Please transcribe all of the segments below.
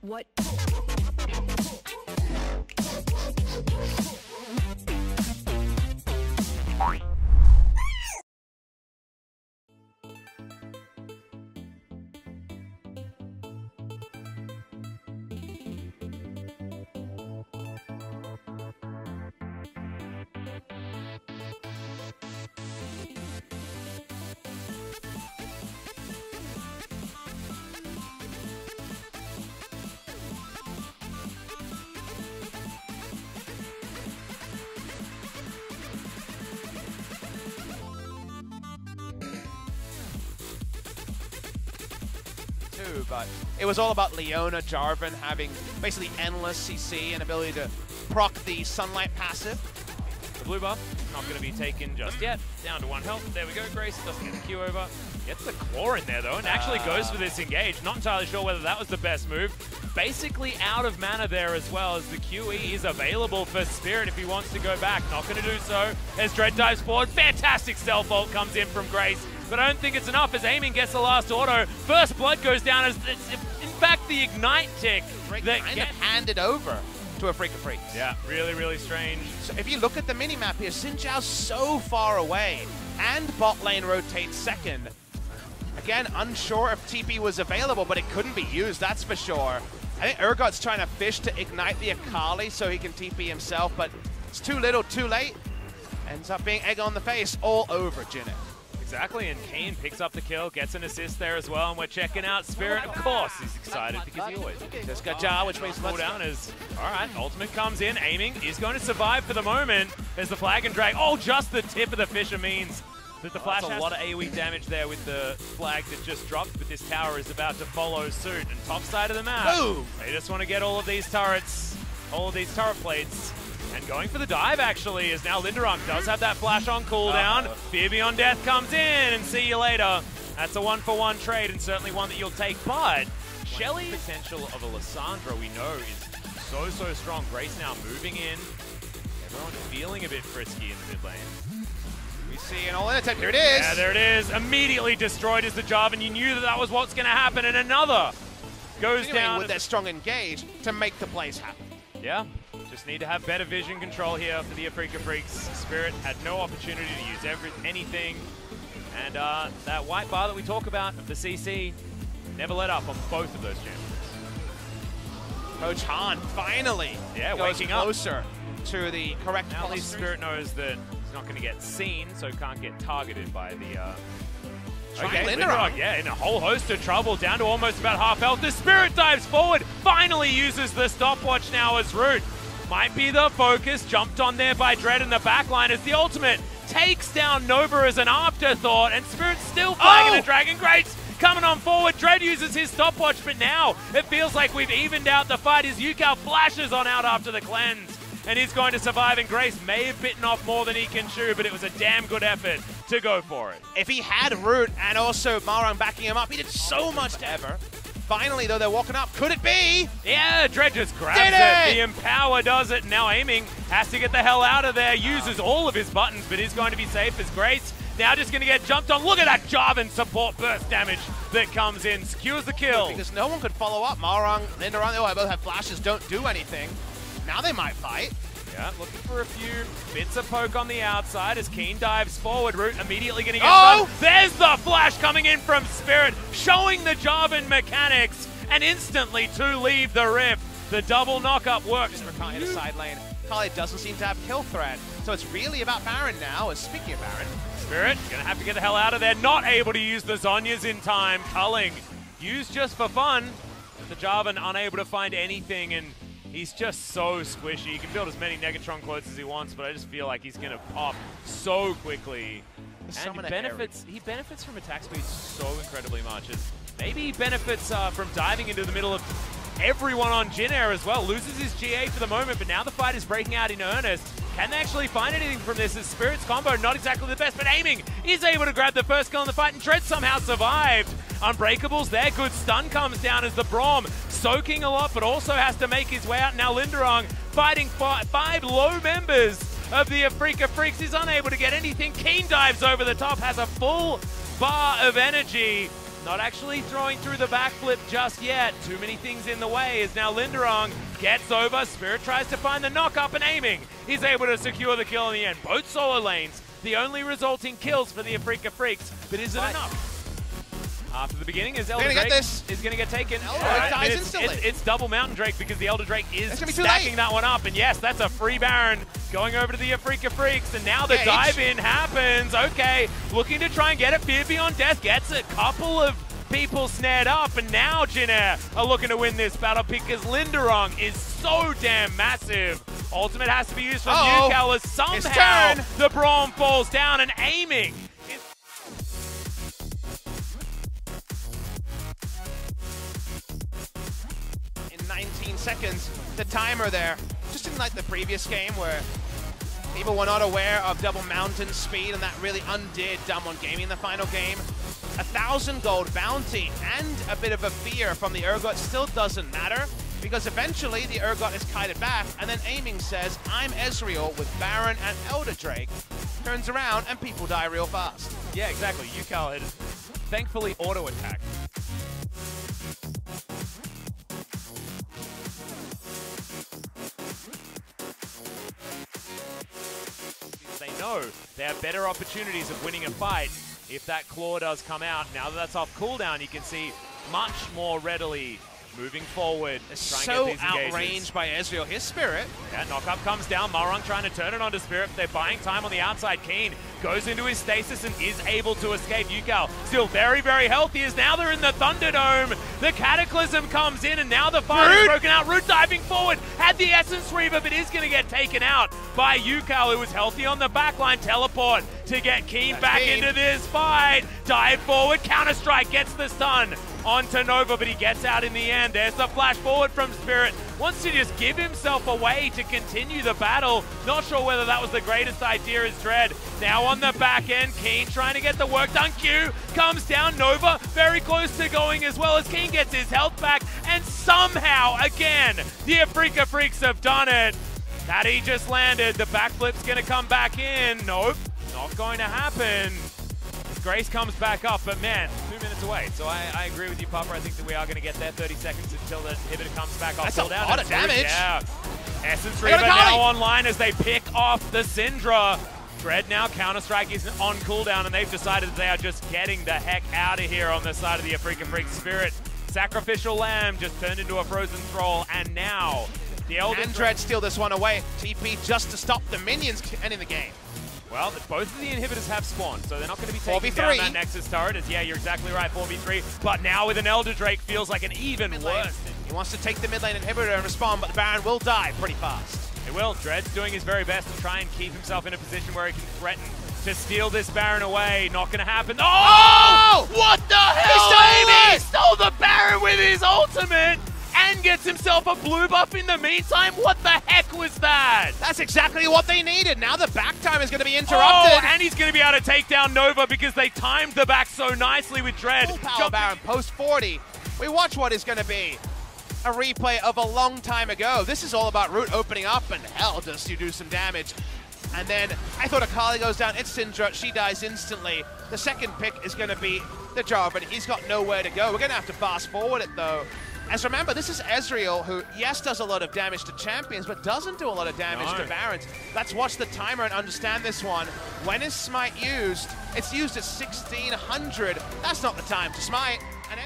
What? But it was all about Leona Jarvan having basically endless CC and ability to proc the Sunlight passive. The blue buff not going to be taken just yet. Down to 1 health. There we go. Grace doesn't get the Q over. Gets the claw in there though, and actually goes for this engage. Not entirely sure whether that was the best move. Basically out of mana there as well, as the QE is available for Spirit if he wants to go back. Not going to do so as Dread dives forward. Fantastic stealth ult comes in from Grace, but I don't think it's enough as Aiming gets the last auto. First blood goes down as it's in fact the Ignite tick that kind of handed over to a Freak of Freaks. Yeah, really, really strange. So if you look at the minimap here, Xin Zhao's so far away, and bot lane rotates second. Again, unsure if TP was available, but it couldn't be used, that's for sure. I think Urgot's trying to fish to ignite the Akali so he can TP himself, but it's too little, too late. Ends up being egg on the face all over Jinx. Exactly, and Kane picks up the kill, gets an assist there as well, and we're checking out Spirit. Of course, he's excited because he always There's Gaja, which means cooldown is all right. Ultimate comes in, Aiming is going to survive for the moment. There's the flag and drag. Oh, just the tip of the Fisher means that the flash has a lot of AoE damage there with the flag that just dropped, but this tower is about to follow suit. And top side of the map, boom! They just want to get all of these turrets, all of these turret plates. And going for the dive, actually, is now Linderung does have that flash on cooldown. Fear Beyond Death comes in, and see you later. That's a 1-for-1 trade, and certainly one that you'll take. But Shelly's potential of a Lissandra, we know, is so strong. Grace now moving in. Everyone feeling a bit frisky in the mid lane. We see an all-in attempt. Here it is. Yeah, there it is. Immediately destroyed as the Jarvan. You knew that that was what's going to happen, and another goes down with their strong engage to make the plays happen. Yeah. Just need to have better vision control here for the Afrika Freaks. Spirit had no opportunity to use anything. And that white bar that we talk about of the CC never let up on both of those champions. Coach Han finally waking up closer to the correct now. At least Spirit knows that he's not going to get seen, so can't get targeted by the... Okay, Linderung, yeah, in a whole host of trouble, down to almost about half health. The Spirit dives forward, finally uses the stopwatch now as Root. Might be the focus, jumped on there by Dread in the backline as the ultimate takes down Nova as an afterthought, and Spirit's still flagging the Dragon Grates coming on forward. Dread uses his stopwatch, but now it feels like we've evened out the fight as Yukao flashes on out after the cleanse, and he's going to survive, and Grace may have bitten off more than he can chew, but it was a damn good effort to go for it. If he had Root and also Marang backing him up, he did so much to ever. Finally, though, they're walking up. Could it be? Yeah, Dread just grabs it. The Empower does it. Now Aiming has to get the hell out of there. Uses all of his buttons, but is going to be safe as Grace. Now just going to get jumped on. Look at that Jarvan support burst damage that comes in. Secures the kill. Because no one could follow up. Marang, Linderung, they both have flashes, don't do anything. Now they might fight. Yeah, looking for a few bits of poke on the outside as Keen dives forward. Root immediately going to get done. There's the flash coming in from Spirit, showing the Jarvan mechanics, and instantly to leave the rift. The double knock-up works. Can't hit a side lane. Kali doesn't seem to have kill threat, so it's really about Baron now. Speaking of Baron, Spirit going to have to get the hell out of there. Not able to use the Zhonya's in time. Culling used just for fun. The Jarvan unable to find anything, and he's just so squishy. He can build as many Negatron quotes as he wants, but I just feel like he's going to pop so quickly. And he benefits from attack speed so incredibly much. As maybe he benefits from diving into the middle of everyone on Jin Air as well. Loses his GA for the moment, but now the fight is breaking out in earnest. Can they actually find anything from this? As Spirit's combo not exactly the best, but Aiming is able to grab the first kill in the fight, and Dread somehow survived. Unbreakables there. Good stun comes down as the Braum soaking a lot, but also has to make his way out. Now Linderung fighting five low members of the Afrika Freaks is unable to get anything. Keen dives over the top, has a full bar of energy. Not actually throwing through the backflip just yet. Too many things in the way as now Linderong gets over. Spirit tries to find the knock up and aiming. He's able to secure the kill in the end. Both solo lanes, the only resulting kills for the Afrika Freaks, but is it enough? After the beginning, is Elder Drake is going to get taken. Dies instantly. It's double Mountain Drake because the Elder Drake is stacking that one up. And yes, that's a free Baron going over to the Afrika Freaks. And now the dive in happens. Okay, looking to try and get it. Fear Beyond Death gets a couple of people snared up. And now JVNA are looking to win this battle because Linderong is so damn massive. Ultimate has to be used from UCAL as somehow the Braum falls down and aiming. In 19 seconds, the timer there, just in like the previous game where people were not aware of double mountain speed and that really undid Dumb One Gaming in the final game. 1,000 gold bounty and a bit of a fear from the Urgot still doesn't matter because eventually the Urgot is kited back and then aiming says, I'm Ezreal with Baron and Elder Drake. Turns around and people die real fast. Yeah, exactly. UCAL had thankfully auto-attacked. They know they have better opportunities of winning a fight if that claw does come out. Now that that's off cooldown, you can see much more readily moving forward. So outranged by Ezreal. His Spirit. Yeah, knockup comes down. Marong trying to turn it onto Spirit. They're buying time on the outside. Keen goes into his stasis and is able to escape. UCAL still very, very healthy as now they're in the Thunderdome. The Cataclysm comes in and now the fight is broken out. Root diving forward. Had the Essence Reaver, but is going to get taken out by UCAL, who was healthy on the backline. Teleport to get Keen back into this fight. Dive forward. Counter-Strike gets the stun onto Nova, but he gets out in the end. There's the flash forward from Spirit. Wants to just give himself away to continue the battle. Not sure whether that was the greatest idea as Dread. Now on the back end, Keen trying to get the work done. Q comes down. Nova very close to going as well as Keen gets his health back. And somehow, again, the Afrika Freaks have done it. Patty just landed. The backflip's going to come back in. Nope, not going to happen. Grace comes back up, but man, 2 minutes away. So I agree with you, Papa. I think that we are going to get there. 30 seconds until the inhibitor comes back off. That's a lot of damage. Yeah. Essence Reaver now online as they pick off the Syndra. Dread now, Counter-Strike is on cooldown, and they've decided they are just getting the heck out of here on the side of the Afrika Freaks. Spirit, Sacrificial Lamb just turned into a Frozen Thrall, and now the Elder Dread steal this one away. TP just to stop the minions ending the game. Well, both of the inhibitors have spawned, so they're not going to be taking down that Nexus turret. Yeah, you're exactly right, 4v3. But now with an Elder Drake feels like an even worse. He wants to take the mid lane inhibitor and respond, but the Baron will die pretty fast. He will. Dread's doing his very best to try and keep himself in a position where he can threaten to steal this Baron away. Not going to happen. Oh! What the hell? He stole the Baron with his ultimate! And gets himself a blue buff in the meantime? What the heck was that? That's exactly what they needed. Now the back time is going to be interrupted. Oh, and he's going to be able to take down Nova because they timed the back so nicely with Dread. Full power Baron, post 40. We watch what is going to be a replay of a long time ago. This is all about Root opening up, and hell, does you do some damage. And then I thought Akali goes down. It's Syndra. She dies instantly. The second pick is going to be the Jar, but he's got nowhere to go. We're going to have to fast forward it, though. As remember, this is Ezreal, who, yes, does a lot of damage to champions, but doesn't do a lot of damage to Barons. Let's watch the timer and understand this one. When is Smite used? It's used at 1600. That's not the time to Smite. And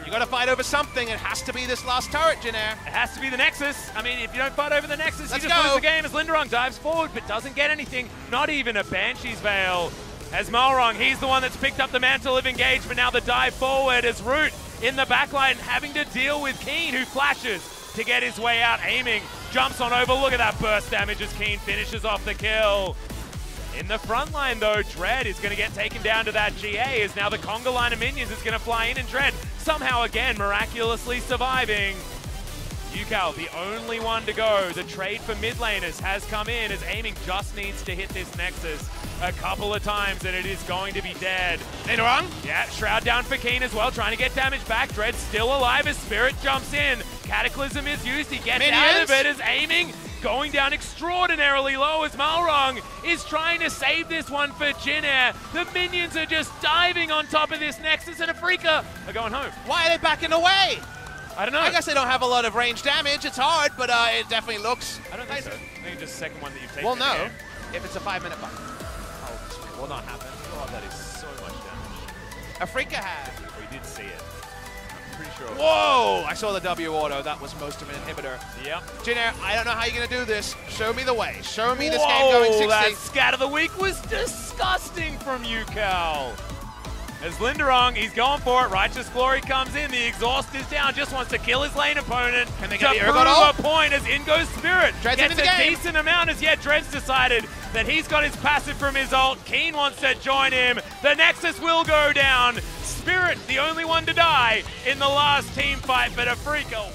you got to fight over something. It has to be this last turret, JVNA. It has to be the Nexus. I mean, if you don't fight over the Nexus, you just lose the game as Linderong dives forward, but doesn't get anything. Not even a Banshee's Veil. As Malrong, he's the one that's picked up the mantle of engage, but now the dive forward as Root in the backline having to deal with Keen, who flashes to get his way out, aiming, jumps on over. Look at that burst damage as Keen finishes off the kill. In the front line, though, Dread is going to get taken down to that GA, as now the conga line of minions is going to fly in, and Dread somehow again miraculously surviving. UCAL, the only one to go. The trade for mid laners has come in as aiming just needs to hit this Nexus a couple of times and it is going to be dead. Linderong? Yeah, Shroud down for Keen as well, trying to get damage back. Dread still alive as Spirit jumps in. Cataclysm is used, he gets out of it as aiming going down extraordinarily low as Malrong is trying to save this one for Jin-Air. The minions are just diving on top of this Nexus, and Afrika are going home. Why are they backing away? I don't know. I guess they don't have a lot of range damage. It's hard, but it definitely looks... I don't think so. I think it's just the second one that you've taken. Well, no. If it's a 5-minute buff. Oh, Will not happen. Oh, that is so much damage. Afrika had... We did see it. I'm pretty sure. Whoa! I saw the W auto. That was most of an inhibitor. Yep. Jin-Air, I don't know how you're going to do this. Show me the way. Show me this game going 60. That scat of the week was disgusting from you, Cal. As Linderong, he's going for it. Righteous Glory comes in. The exhaust is down. Just wants to kill his lane opponent. Can they get the prove Urgot a point as in goes Spirit. Dread's Gets into the a game. decent amount as yet. Dread's decided that he's got his passive from his ult. Keen wants to join him. The Nexus will go down. Spirit, the only one to die in the last team fight, but Afrika